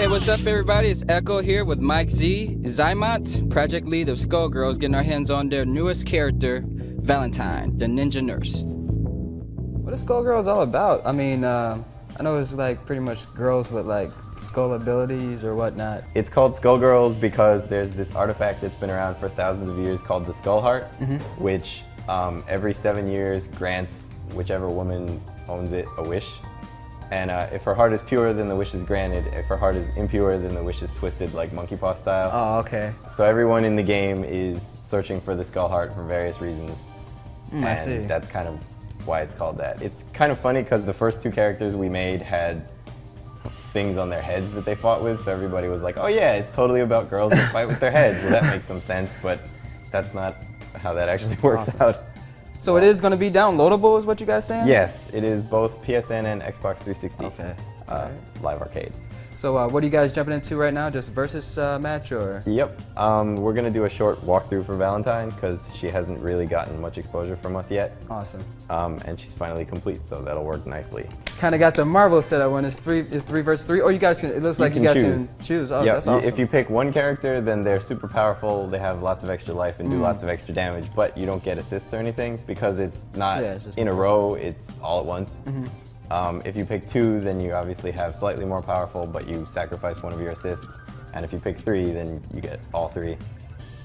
Hey, what's up, everybody? It's Ecko here with Mike Zaimont, project lead of Skullgirls, getting our hands on their newest character, Valentine, the ninja nurse. What is Skullgirls all about? I mean, I know it's like pretty much girls with like skull abilities or whatnot. It's called Skullgirls because there's this artifact that's been around for thousands of years called the Skull Heart, which every 7 years grants whichever woman owns it a wish. And if her heart is pure, then the wish is granted. If her heart is impure, then the wish is twisted like monkey paw style. Oh, okay. So everyone in the game is searching for the Skull Heart for various reasons. I see. That's kind of why it's called that. It's kind of funny because the first two characters we made had things on their heads that they fought with, so everybody was like, oh yeah, it's totally about girls that fight with their heads. Well, that makes some sense, but that's not how that actually works out. So it is going to be downloadable, is what you guys saying? Yes, it is both PSN and Xbox 360 live arcade. So what are you guys jumping into right now? Just versus match or? Yep, we're going to do a short walkthrough for Valentine because she hasn't really gotten much exposure from us yet. Awesome. And she's finally complete, so that'll work nicely. Kind of got the Marvel setup when it's three versus three, or you guys can, it looks like you guys can choose. Oh, that's awesome. If you pick one character, then they're super powerful, they have lots of extra life and do lots of extra damage, but you don't get assists or anything because it's not in a row, it's all at once. If you pick two, then you obviously have slightly more powerful, but you sacrifice one of your assists. And if you pick three, then you get all three.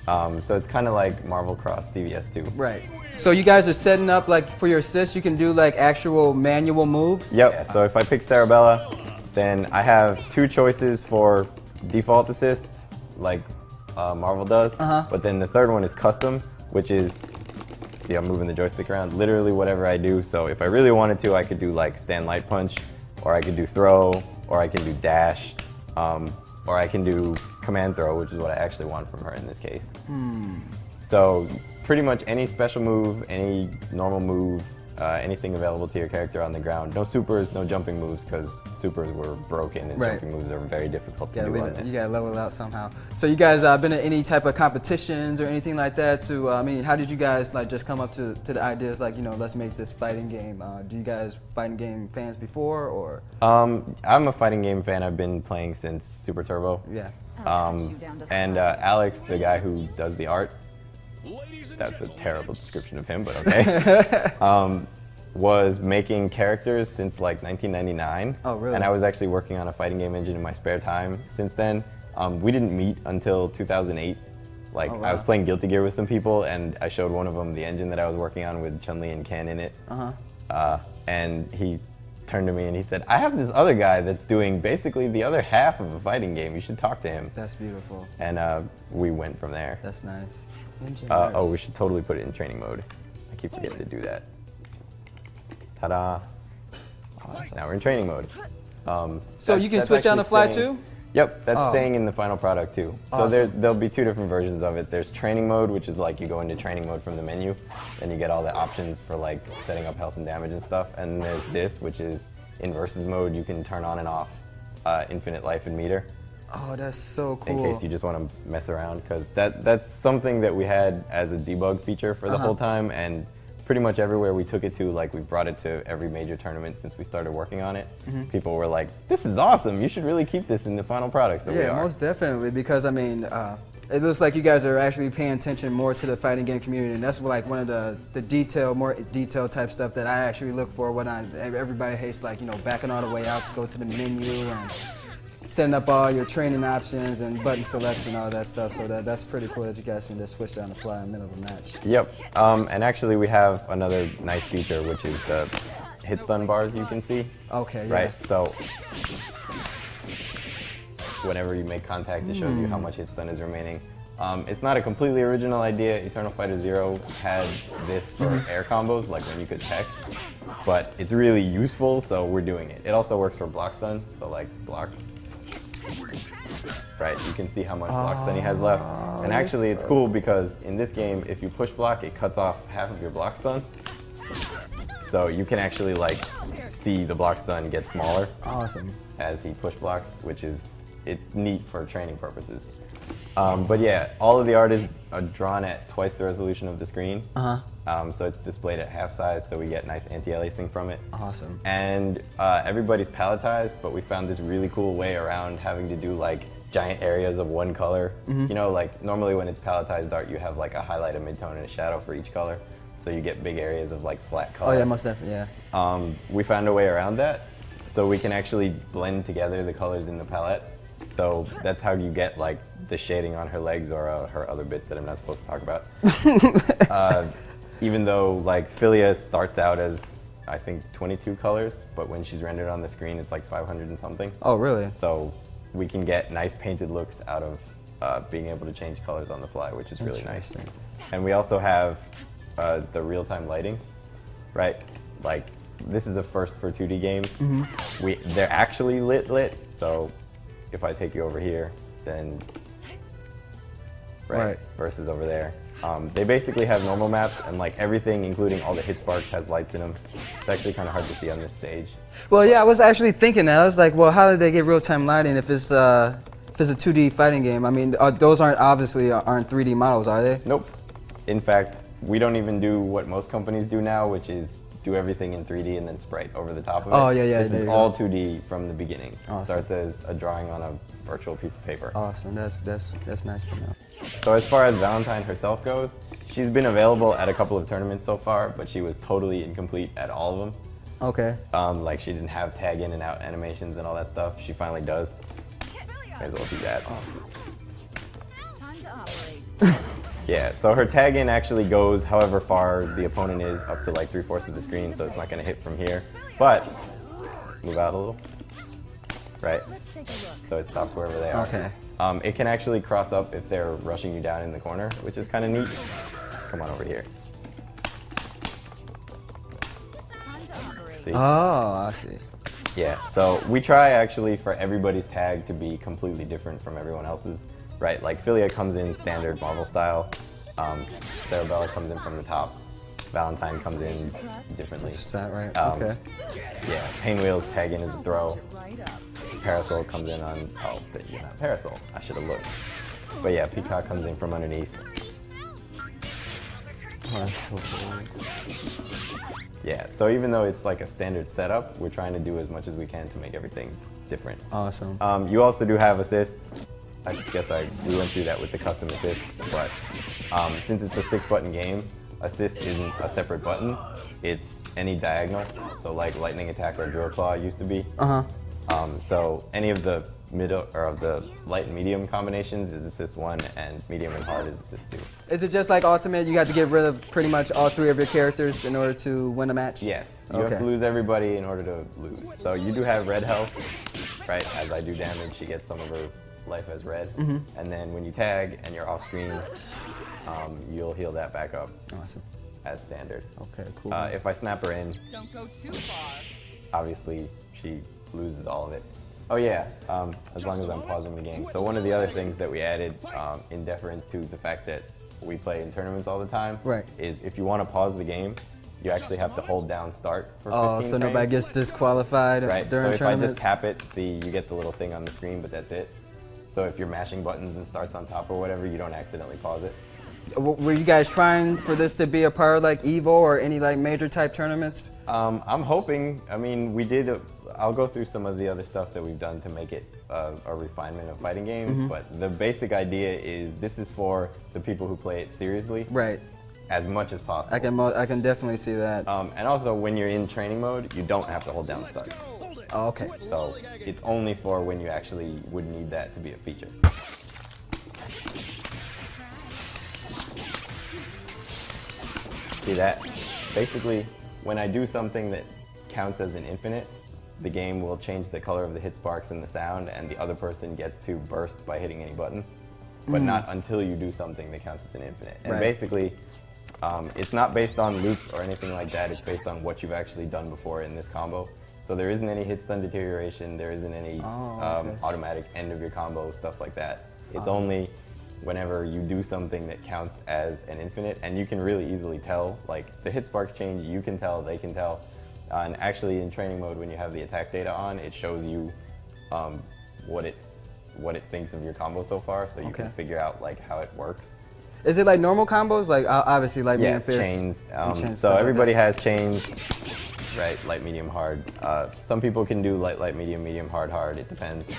So it's kind of like Marvel Cross CVS 2. Right. So you guys are setting up, like, for your assists, you can do, like, actual manual moves? Yep. So if I pick Sarabella, then I have two choices for default assists, like Marvel does. But then the third one is custom, which is, see, I'm moving the joystick around, literally whatever I do. So if I really wanted to, I could do like stand light punch, or I could do throw, or I can do dash, or I can do command throw, which is what I actually want from her in this case. So pretty much any special move, any normal move, anything available to your character on the ground. No supers, no jumping moves, because supers were broken and jumping moves are very difficult to do on this. You gotta level it out somehow. So you guys been in any type of competitions or anything like that to, I mean, how did you guys like just come up to the ideas like, you know, let's make this fighting game? Do you guys fighting game fans before, or? I'm a fighting game fan. I've been playing since Super Turbo. Yeah. And Alex, the guy who does the art, that's a terrible description of him, but okay. Was making characters since like 1999. Oh, really? And I was actually working on a fighting game engine in my spare time since then. We didn't meet until 2008. Like, I was playing Guilty Gear with some people, and I showed one of them the engine that I was working on with Chun-Li and Ken in it. And he turned to me and he said, I have this other guy that's doing basically the other half of a fighting game. You should talk to him. That's beautiful. And we went from there. That's nice. Oh, we should totally put it in training mode. I keep forgetting to do that. Ta-da! Oh, now we're in training mode. So you can switch on the fly too? Yep, that's staying in the final product too. So there'll be two different versions of it. There's training mode, which is like you go into training mode from the menu, and you get all the options for like setting up health and damage and stuff. And there's this, which is in versus mode. You can turn on and off infinite life and meter. Oh, that's so cool. In case you just want to mess around, because that's something that we had as a debug feature for the whole time, and pretty much everywhere we took it to, like we brought it to every major tournament since we started working on it. People were like, this is awesome, you should really keep this in the final product, so we are. Most definitely, because I mean, it looks like you guys are actually paying attention more to the fighting game community, and that's like one of the more detailed type stuff that I actually look for when everybody hates, like, you know, backing all the way out to go to the menu and setting up all your training options and button selects and all that stuff. So that's pretty cool that you guys can just switch down the fly in the middle of a match. Yep. And actually we have another nice feature, which is the hit stun bars you can see. Okay, yeah. Right? So whenever you make contact, it shows you how much hit stun is remaining. It's not a completely original idea. Eternal Fighter Zero had this for air combos, like when you could tech, but it's really useful, so we're doing it. It also works for block stun, so like block. Right, you can see how much block stun he has left. And actually it's cool because in this game, if you push block, it cuts off half of your block stun. So you can actually like see the block stun get smaller as he push blocks, which is it's neat for training purposes. But yeah, all of the art is drawn at twice the resolution of the screen. So it's displayed at half size, so we get nice anti-aliasing from it. Awesome. And everybody's palletized, but we found this really cool way around having to do like giant areas of one color. You know, like normally when it's palletized art, you have like a highlight, a midtone, and a shadow for each color. So you get big areas of like flat color. Oh yeah, most definitely, yeah. We found a way around that, so we can actually blend together the colors in the palette. So that's how you get like the shading on her legs or her other bits that I'm not supposed to talk about. Even though like Philia starts out as I think 22 colors, but when she's rendered on the screen it's like 500 and something. Oh really? So we can get nice painted looks out of being able to change colors on the fly, which is really nice. And we also have the real-time lighting, right? Like this is a first for 2D games. They're actually lit, so if I take you over here, then right. Versus over there. They basically have normal maps, and like everything, including all the hit sparks, has lights in them. It's actually kind of hard to see on this stage. Well, yeah, I was actually thinking that. I was like, well, how did they get real-time lighting if it's a 2D fighting game? I mean, those aren't 3D models, are they? Nope. In fact, we don't even do what most companies do now, which is do everything in 3D and then sprite over the top of it. Oh yeah, yeah. This is all 2D from the beginning. Awesome. It starts as a drawing on a virtual piece of paper. Awesome. That's nice to know. So as far as Valentine herself goes, she's been available at a couple of tournaments so far, but she was totally incomplete at all of them. Okay. Like she didn't have tag in and out animations and all that stuff. She finally does. May as well do that. Awesome. Time to operate. Yeah, so her tag in actually goes however far the opponent is, up to like 3/4 of the screen, so it's not going to hit from here. But move out a little, right? So it stops wherever they are. Okay. It can actually cross up if they're rushing you down in the corner, which is kind of neat. Come on over here. See? Oh, I see. Yeah, so we try actually for everybody's tag to be completely different from everyone else's, right? Like Philia comes in standard Marvel style, Cerebella comes in from the top, Valentine comes in differently. Is that right? Okay. Yeah, Painwheel's tag in as a throw, Parasol comes in on, yeah, Parasol, I should have looked. But yeah, Peacock comes in from underneath. Oh, that's so cool. Yeah, so even though it's like a standard setup, we're trying to do as much as we can to make everything different. Awesome. You also do have assists. I guess we went through that with the custom assists, but since it's a 6-button game, assist isn't a separate button. It's any diagonal, so like lightning attack or drill claw used to be. So any of the middle or of the light and medium combinations is assist 1, and medium and hard is assist 2. Is it just like Ultimate? You got to get rid of pretty much all 3 of your characters in order to win a match? Yes, you have to lose everybody in order to lose. So you do have red health, right? As I do damage, she gets some of her life as red. And then when you tag and you're off screen, you'll heal that back up. Awesome. As standard. Okay, cool. If I snap her in, Don't go too far. obviously she loses all of it. Oh yeah, as long as I'm pausing the game. So one of the other things that we added in deference to the fact that we play in tournaments all the time is if you want to pause the game, you actually have to hold down start for 15 so frames. nobody gets disqualified during so if tournaments? I just tap it, see, you get the little thing on the screen, but that's it. So if you're mashing buttons and starts on top or whatever, you don't accidentally pause it. Were you guys trying for this to be a part of like EVO or any like major type tournaments? I'm hoping. I mean, we did. I'll go through some of the other stuff that we've done to make it a refinement of fighting games. But the basic idea is this is for the people who play it seriously. Right. As much as possible. I can definitely see that. And also, when you're in training mode, you don't have to hold down start. Oh, okay. So it's only for when you actually would need that to be a feature. See that? Basically, when I do something that counts as an infinite, the game will change the color of the hit sparks and the sound, and the other person gets to burst by hitting any button, but not until you do something that counts as an infinite. And basically, it's not based on loops or anything like that. It's based on what you've actually done before in this combo. So there isn't any hit stun deterioration. There isn't any automatic end of your combo, stuff like that. It's only whenever you do something that counts as an infinite, and you can really easily tell, like the hit sparks change, you can tell, they can tell. And actually in training mode, when you have the attack data on, it shows you what it what it thinks of your combo so far, so you can Okay. figure out like how it works. Is it like normal combos? Like obviously like me Yeah, and Fierce. chains. and chains, So stuff everybody like has chains, right? Light, medium, hard. Some people can do light, light, medium, medium, hard, hard. It depends.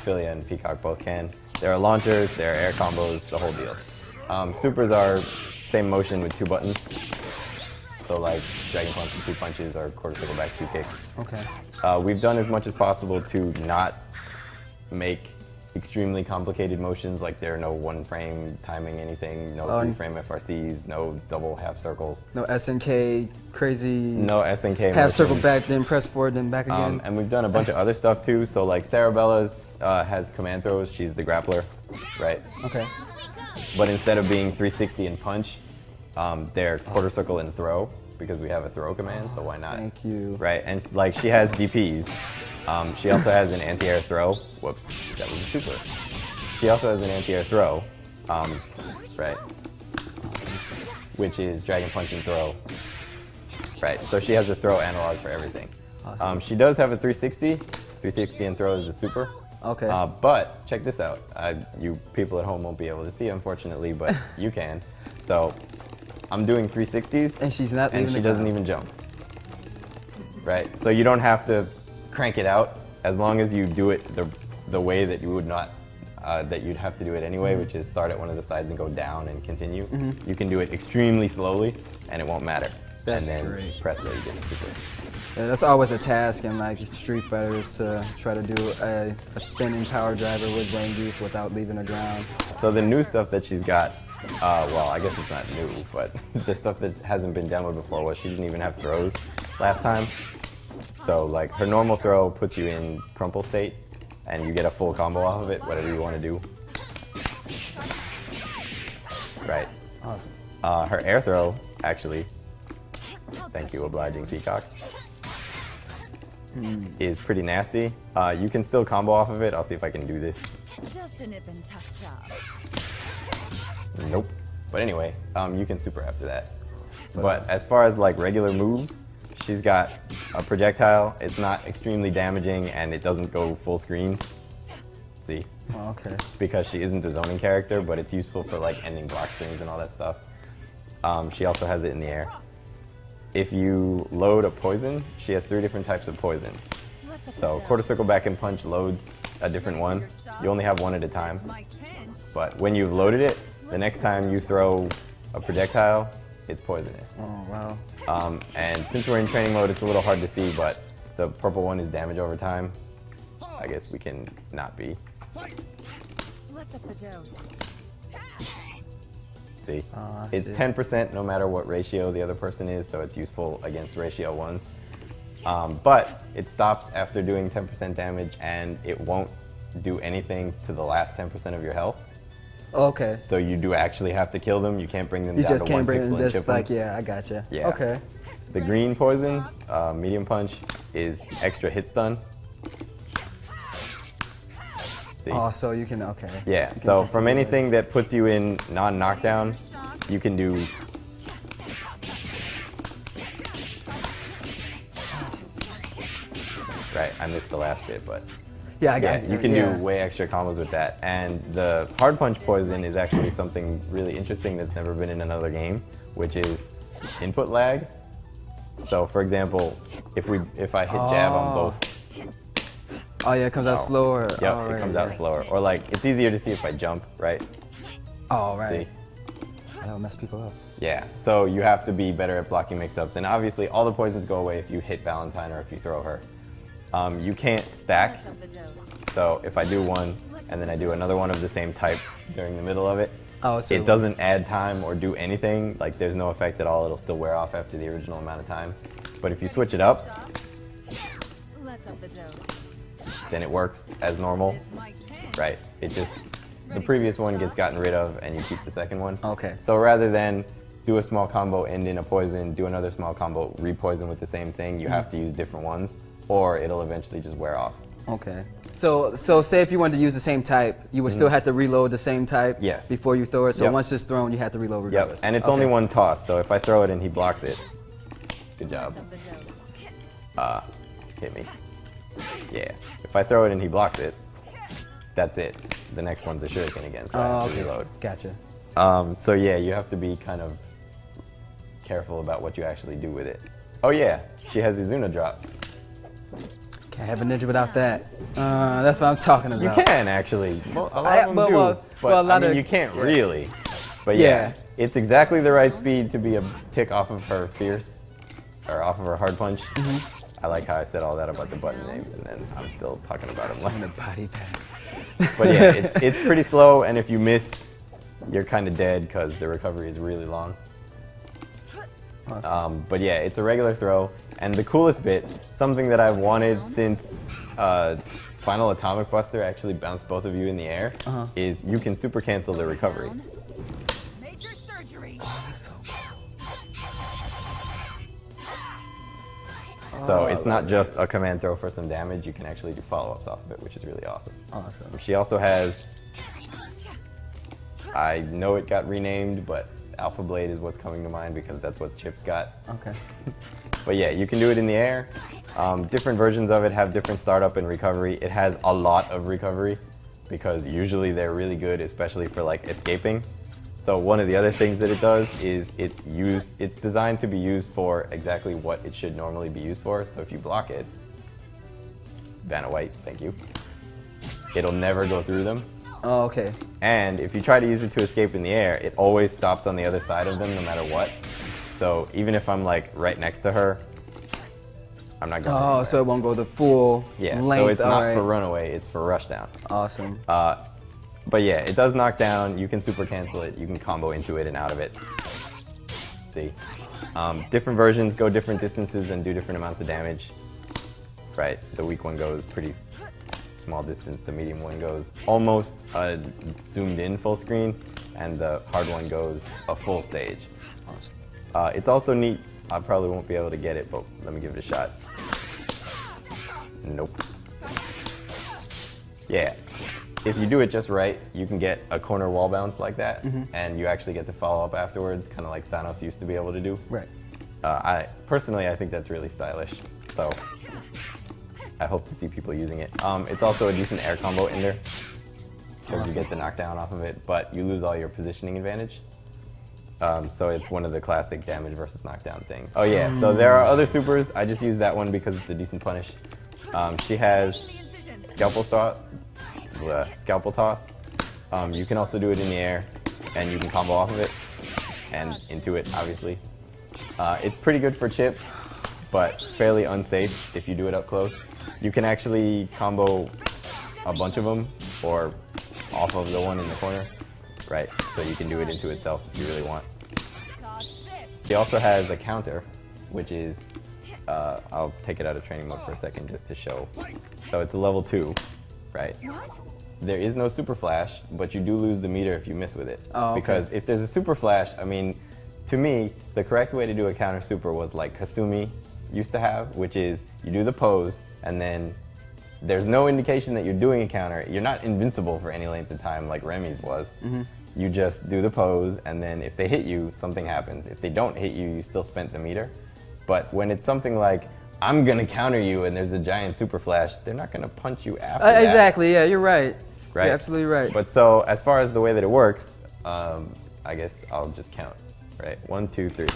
Philia and Peacock both can. There are launchers, there are air combos, the whole deal. Supers are same motion with 2 buttons. So like Dragon Punch and 2 punches or quarter circle back 2 kicks. that. Okay. We've done as much as possible to not make extremely complicated motions, like there are no 1 frame timing anything, no 3 frame FRCs, no double half circles. No SNK, crazy. No SNK Half circle motions. back, then press forward, then back again. And we've done a bunch of other stuff too. So like Cerebella's has command throws. She's the grappler, right? Okay. But instead of being 360 and punch, they're quarter circle and throw because we have a throw command. So why not? Thank you. Right, and like she has DPs. She also has an anti-air throw. Whoops, that was a super. She also has an anti-air throw, right? Which is Dragon Punch and throw. Right, so she has a throw analog for everything. Awesome. She does have a 360. 360 and throw is a super. Okay. But check this out. You people at home won't be able to see, unfortunately, but you can. So I'm doing 360s, And she's not and leaving she the doesn't ground. even jump. Right, so you don't have to crank it out as long as you do it the way that you would not, that you'd have to do it anyway, which is start at one of the sides and go down and continue. You can do it extremely slowly, and it won't matter. That's and then great. press there, you get a super. Yeah, that's always a task in like Street Fighter is to try to do a spinning power driver with Zangief without leaving the ground. So the new stuff that she's got, well, I guess it's not new, but the stuff that hasn't been demoed before was she didn't even have throws last time. So like her normal throw puts you in crumple state, and you get a full combo off of it, whatever you want to do. Right. Awesome. Her air throw, actually, thank you, obliging Peacock, is pretty nasty. You can still combo off of it. I'll see if I can do this. Just a nip and tuck job. Nope. But anyway, you can super after that. But as far as like regular moves, she's got a projectile. It's not extremely damaging, and it doesn't go full screen. See? Oh, okay. Because she isn't a zoning character, but it's useful for like ending block strings and all that stuff. She also has it in the air. If you load a poison, she has 3 different types of poisons. So quarter circle back and punch loads a different one. You only have 1 at a time. But when you've loaded it, the next time you throw a projectile, it's poisonous. Oh wow. And since we're in training mode, it's a little hard to see, but the purple one is damage over time. I guess we can not be. Let's up the dose. See? I It's see. 10% no matter what ratio the other person is, so it's useful against ratio 1s. But it stops after doing 10% damage, and it won't do anything to the last 10% of your health. Okay. So you do actually have to kill them. You can't bring them You down just to can't 1 bring pixel it and this chip them. like yeah, I gotcha. Yeah. Okay. The green poison, medium punch, is extra hit stun. See? Oh, so you can okay. Yeah, You can so from continue anything that puts you in non-knockdown, you can do. Right, I missed the last bit, but Yeah, I yeah, got it. you can Yeah. do way extra combos with that. And the hard punch poison is actually something really interesting that's never been in another game, which is input lag. So for example, if I hit jab on both, Oh yeah, it comes out Oh. slower. yep, Oh, it right, comes out right. slower. Or like, it's easier to see if I jump, right? Oh right. See? That'll mess people up. Yeah, so you have to be better at blocking mix-ups. And obviously all the poisons go away if you hit Valentine or if you throw her. You can't stack, Let's up the dose. so if I do one and then I do another one of the same type during the middle of it, Oh, so it doesn't add time or do anything. Like there's no effect at all. It'll still wear off after the original amount of time. But if you switch it up, Let's up the dose. then it works as normal. This might can. Right. It just, the previous one gets gotten rid of and you keep the second one. Okay. So rather than do a small combo, end in a poison, do another small combo, re-poison with the same thing, you have to use different ones or it'll eventually just wear off. Okay. So say if you wanted to use the same type, you would still have to reload the same type Yes. before you throw it. So Yep. once it's thrown, you have to reload Yep. regardless. And it's Okay. only one toss, so if I throw it and he blocks it, good job. Let's up the dose. Hit me. Yeah. If I throw it and he blocks it, that's it. The next one's a shuriken again, so I have to reload. Gotcha. So yeah, you have to be kind of careful about what you actually do with it. Oh yeah, she has Izuna drop. Can't have a ninja without that. That's what I'm talking about. You can actually. Well, a lot of them do, but I mean, you can't really. But yeah, it's exactly the right speed to be a tick off of her fierce, or off of her hard punch. I like how I said all that about the button names, and then I'm still talking about them like the body pad. But yeah, it's pretty slow, and if you miss, you're kind of dead because the recovery is really long. Awesome. But yeah, it's a regular throw, and the coolest bit, something that I've wanted since Final Atomic Buster actually bounced both of you in the air, is you can super cancel the recovery. Major surgery. Oh, that's so cool. So it's not just a command throw for some damage, you can actually do follow-ups off of it, which is really awesome. Awesome. She also has, I know it got renamed, but Alpha Blade is what's coming to mind because that's what Chip's got. Okay. But yeah, you can do it in the air. Different versions of it have different startup and recovery. It has a lot of recovery because usually they're really good, especially for like escaping. So one of the other things that it does is it's designed to be used for exactly what it should normally be used for. So if you block it, Vanna White, thank you, it'll never go through them. Oh, okay. And if you try to use it to escape in the air, it always stops on the other side of them no matter what. So even if I'm like right next to her, I'm not going anywhere. So it won't go the full length. So it's not for runaway, it's for rushdown. Awesome. But yeah, it does knock down. You can super cancel it. You can combo into it and out of it. See? Different versions go different distances and do different amounts of damage. Right, the weak one goes pretty small distance, the medium one goes almost zoomed in full screen, and the hard one goes a full stage. Awesome. It's also neat. I probably won't be able to get it, but let me give it a shot. Nope. Yeah. If you do it just right, you can get a corner wall bounce like that, and you actually get to follow up afterwards, kind of like Thanos used to be able to do. Right. I think that's really stylish, so I hope to see people using it. It's also a decent air combo in there, because you get the knockdown off of it, but you lose all your positioning advantage. So it's one of the classic damage versus knockdown things. Oh yeah, so there are other supers. I just use that one because it's a decent punish. She has Scalpel Toss. You can also do it in the air, and you can combo off of it, and into it, obviously. It's pretty good for Chip, but fairly unsafe if you do it up close. You can actually combo a bunch of them, or off of the one in the corner. Right, so you can do it into itself if you really want. She also has a counter, which is, I'll take it out of training mode for a second just to show. So it's a level 2, right? There is no super flash, but you do lose the meter if you miss with it. Oh, okay. Because if there's a super flash, I mean, to me, the correct way to do a counter super was like Kasumi used to have, which is you do the pose, and then there's no indication that you're doing a counter. You're not invincible for any length of time like Remy's was. You just do the pose, and then if they hit you, something happens. If they don't hit you, you still spent the meter. But when it's something like, I'm gonna counter you and there's a giant super flash, they're not gonna punch you after that. Exactly, yeah, you're right. Right? You're absolutely right. But so, as far as the way that it works, I guess I'll just count, right? 1, 2, 3.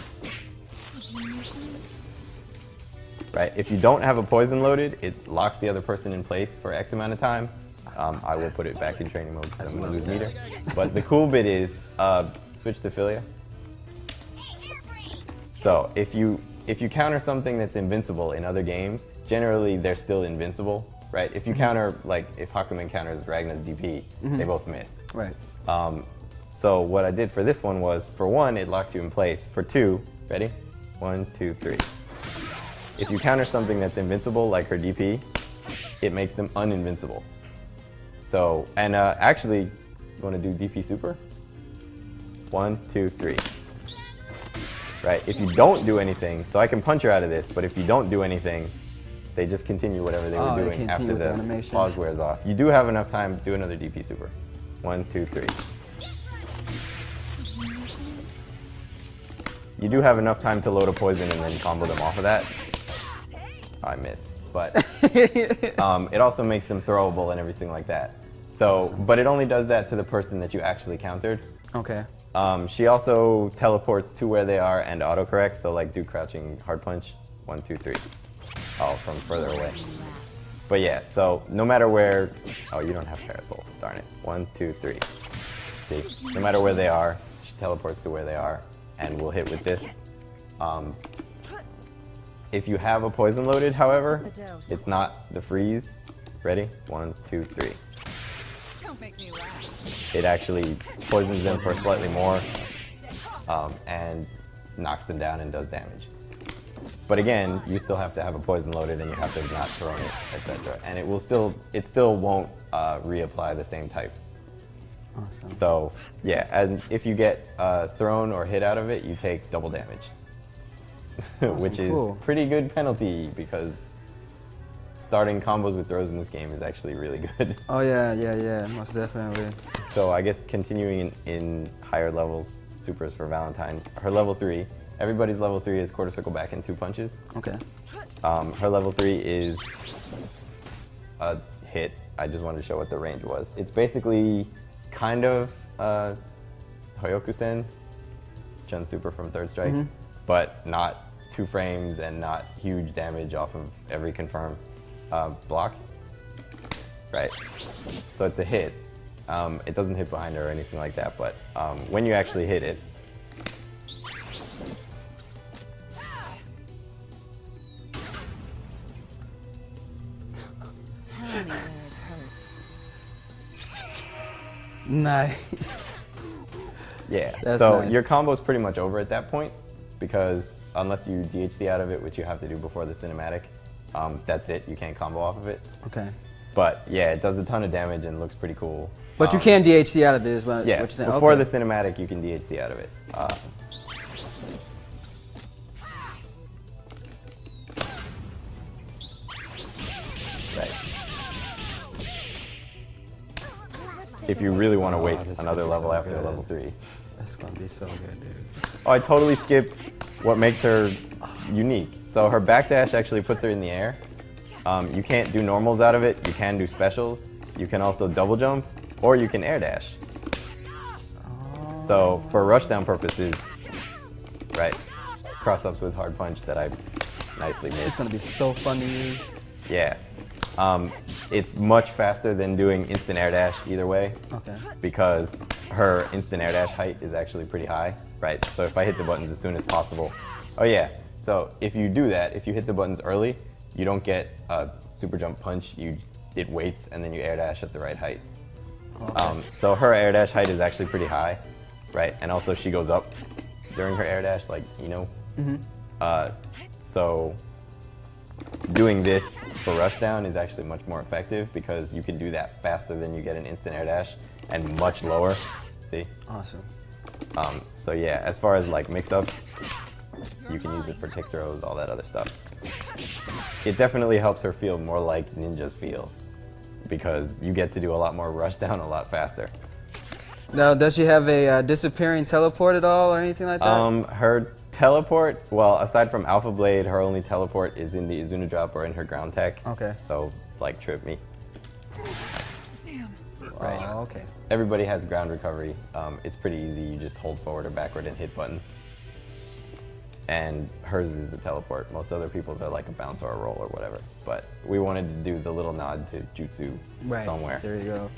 Right, if you don't have a poison loaded, it locks the other person in place for X amount of time. I will put it back in training mode because I'm going to lose meter. But the cool bit is, switch to Philia. So if you counter something that's invincible in other games, generally they're still invincible, right? If you counter, like if Hakumen counters Ragna's DP, they both miss. Right. So what I did for this one was, for 1, it locks you in place. For 2, ready? 1, 2, 3. If you counter something that's invincible, like her DP, it makes them uninvincible. So, and actually, you want to do DP super? 1, 2, 3. Right, if you don't do anything, so I can punch her out of this, but if you don't do anything, they just continue whatever they were doing after the pause wears off. You do have enough time to do another DP super. 1, 2, 3. You do have enough time to load a poison and then combo them off of that. I missed, but it also makes them throwable and everything like that. So, but it only does that to the person that you actually countered. Okay. She also teleports to where they are and autocorrects, so like do crouching hard punch, 1, 2, 3, all from further away. But yeah, so no matter where, oh, you don't have parasol, darn it. 1, 2, 3. See, no matter where they are, she teleports to where they are, and we'll hit with this. If you have a poison loaded, however, it's not the freeze. Ready? 1, 2, 3. Don't make me laugh. It actually poisons them for slightly more, and knocks them down and does damage. But again, you still have to have a poison loaded, and you have to have not thrown it, etc. And it still won't reapply the same type. Awesome. So yeah, and if you get thrown or hit out of it, you take double damage, which is cool. pretty good penalty because starting combos with throws in this game is actually really good. Oh yeah, most definitely. So I guess continuing in higher levels, supers for Valentine. Her level 3, everybody's level 3 is quarter circle back in 2 punches. Okay. Her level 3 is a hit. I just wanted to show what the range was. It's basically kind of Hoyoku-sen, Chun Super from Third Strike, but not 2 frames and not huge damage off of every confirm block. Right. So it's a hit. It doesn't hit behind her or anything like that, but when you actually hit it, Tell me where it hurts. Nice. yeah. That's so nice. your combo's pretty much over at that point because unless you DHC out of it, which you have to do before the cinematic, that's it. You can't combo off of it. Okay. But yeah, it does a ton of damage and looks pretty cool. But you can DHC out of it, is what Yes, you're saying? before Okay. the cinematic, you can DHC out of it. Awesome. Right. If you really want to this waste is another gonna be level so after good. level 3. That's gonna be so good, dude. Oh, I totally skipped what makes her unique. So her backdash actually puts her in the air. You can't do normals out of it. You can do specials. You can also double jump, or you can air dash. So for rushdown purposes, right, cross-ups with hard punch that I nicely It's missed. gonna be so fun to use. Yeah. It's much faster than doing instant air dash either way. Okay. Because her instant air dash height is actually pretty high, right? So if I hit the buttons as soon as possible. Oh yeah, so if you do that, if you hit the buttons early, you don't get a super jump punch, it waits and then you air dash at the right height. Okay. So her air dash height is actually pretty high, right? And also she goes up during her air dash, like, you know? So doing this for rushdown is actually much more effective because you can do that faster than you get an instant air dash and much lower. See? Awesome. So yeah, as far as like mix-ups, you can use it for tick throws, all that other stuff. It definitely helps her feel more like ninjas feel because you get to do a lot more rushdown a lot faster. Now, does she have a disappearing teleport at all or anything like that? Her teleport, well, aside from Alpha Blade, her only teleport is in the Izuna drop or in her ground tech. Okay. So, like, trip me. Damn. Right. Oh, okay. Everybody has ground recovery. It's pretty easy. You just hold forward or backward and hit buttons. And hers is a teleport. Most other people's are like a bounce or a roll or whatever. But we wanted to do the little nod to jutsu somewhere. There you go.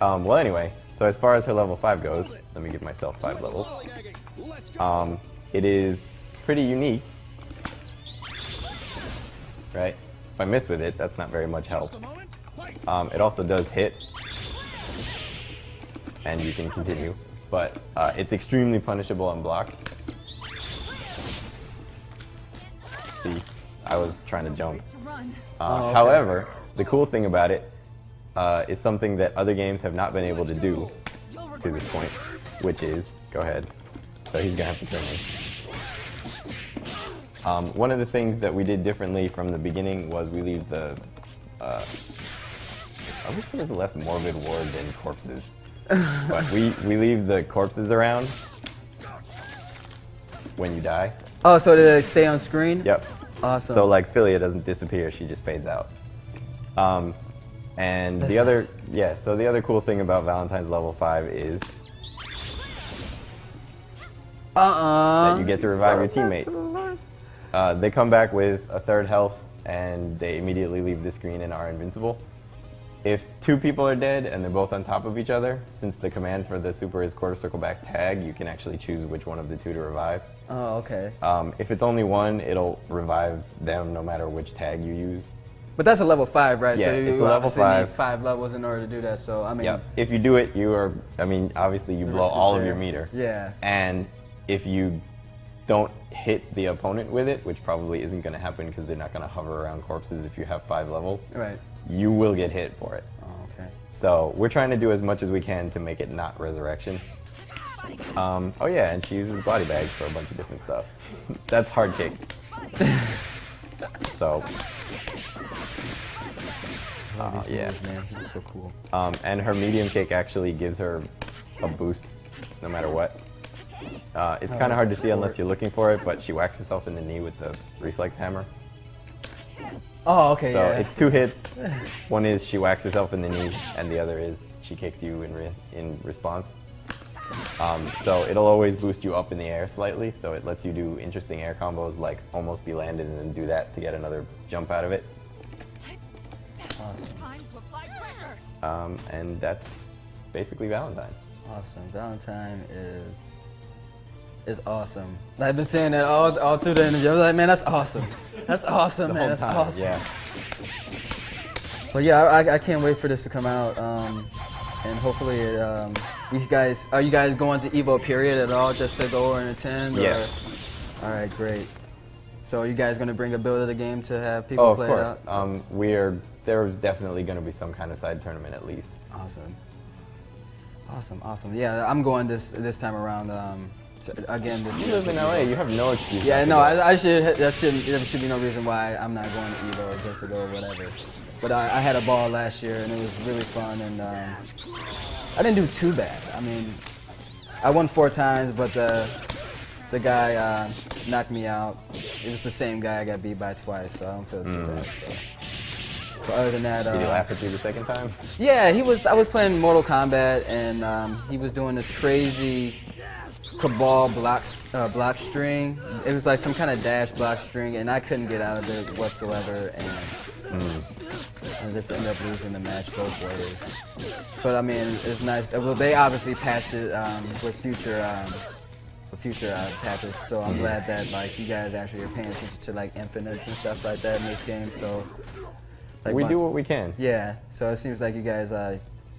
Well, anyway, so as far as her level 5 goes, let me give myself 5 levels. It is pretty unique, right? If I miss with it, that's not very much help. It also does hit, and you can continue, but it's extremely punishable on block. See, I was trying to jump. To run. okay. However, the cool thing about it is something that other games have not been able to do to this point, which is, go ahead. So he's gonna have to kill me. One of the things that we did differently from the beginning was we leave the, I wish there was a less morbid word than corpses, but we leave the corpses around when you die. Oh, so do they stay on screen? Yep. Awesome. So like Philia doesn't disappear, she just fades out. And That's the other, nice. yeah, so the other cool thing about Valentine's level 5 is that you get to revive your teammate. They come back with a third health and they immediately leave the screen and are invincible. If 2 people are dead and they're both on top of each other, since the command for the super is quarter circle back tag, you can actually choose which one of the 2 to revive. Oh, okay. If it's only one, it'll revive them no matter which tag you use. But that's a level 5, right? Yeah, so it's you a level obviously 5. need 5 levels in order to do that. So I mean, Yeah, if you do it, you are, I mean, obviously you blow risk is all of there. your meter. Yeah. And if you don't hit the opponent with it, which probably isn't going to happen because they're not going to hover around corpses if you have 5 levels, Right. you will get hit for it. Oh, okay. So we're trying to do as much as we can to make it not resurrection. Oh yeah, and she uses body bags for a bunch of different stuff. That's hard kick. So. These Yeah. moves, man, these are so cool. And her medium kick actually gives her a boost no matter what. It's kind of hard to see unless you're looking for it, but she whacks herself in the knee with the reflex hammer. Oh, okay, So yeah. it's 2 hits. One is she whacks herself in the knee, and the other is she kicks you in response. So it'll always boost you up in the air slightly, so it lets you do interesting air combos like almost be landed and then do that to get another jump out of it. Awesome. Time to apply pressure. And that's basically Valentine. Awesome. Valentine is awesome. I've been saying that all through the interview. I was like, man, that's awesome. That's awesome, The man. whole That's time, awesome. yeah. But yeah, I can't wait for this to come out. And hopefully, are you guys going to Evo period at all just to go and attend? Yes. Or? All right, great. So are you guys going to bring a build of the game to have people play it out? Oh, of course. There's definitely going to be some kind of side tournament at least. Awesome. Awesome, awesome. Yeah, I'm going this time around. Again, this You year. live in LA. You have no excuse. Yeah, not to no, go. there should be no reason why I'm not going to Evo or just to go or whatever. But I had a ball last year and it was really fun and I didn't do too bad. I mean, I won 4 times, but the guy knocked me out. It was the same guy I got beat by twice, so I don't feel too bad. So. But other than that, Did he laugh at you the second time? yeah, I was playing Mortal Kombat and he was doing this crazy cabal block string. It was like some kind of dash block string, and I couldn't get out of it whatsoever, and I just ended up losing the match both ways. But I mean, it's nice. Well, they obviously patched it with future patches, so I'm glad that like you guys actually are paying attention to like infinites and stuff like that in this game. So like, We do what we can. yeah, so it seems like you guys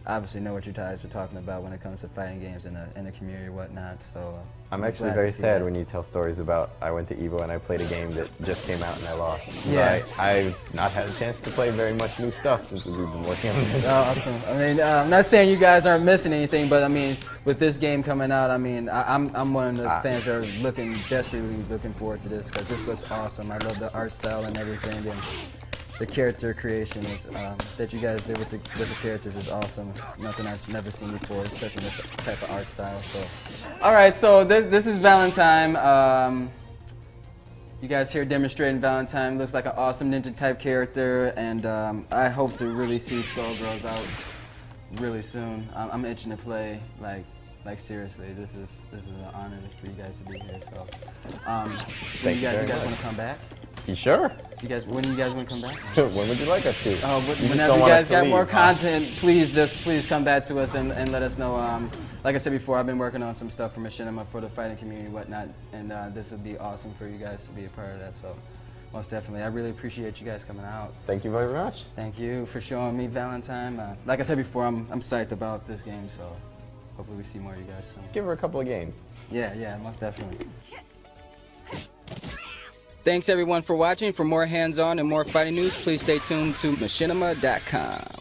obviously know what you guys are talking about when it comes to fighting games in the community and whatnot. So I'm actually glad very to see sad that. when you tell stories about I went to Evo and I played a game that just came out and I lost. Yeah. I've not had a chance to play very much new stuff since we've been working on this. Oh, awesome. I mean, I'm not saying you guys aren't missing anything, but I mean, with this game coming out, I mean, I'm one of the fans that are desperately looking forward to this because this looks awesome. I love the art style and everything, and the character creation is that you guys did with the characters is awesome. It's nothing I've never seen before, especially this type of art style. So, all right, so this is Valentine. You guys here demonstrating Valentine. Looks like an awesome ninja type character, and I hope to really see Skullgirls out really soon. I'm itching to play like seriously. This is an honor for you guys to be here. So, Thank you very guys much. want to come back? You sure? When do you guys want to come back? When would you like us to? You just Whenever don't you want us guys to got leave, more huh? content, please come back to us and let us know. Like I said before, I've been working on some stuff for Machinima for the fighting community and whatnot, and this would be awesome for you guys to be a part of that. So, most definitely, I really appreciate you guys coming out. Thank you very much. Thank you for showing me Valentine. Like I said before, I'm psyched about this game, so hopefully we see more of you guys soon. Give her a couple of games. Yeah, most definitely. Thanks everyone for watching. For more hands-on and more fighting news, please stay tuned to machinima.com.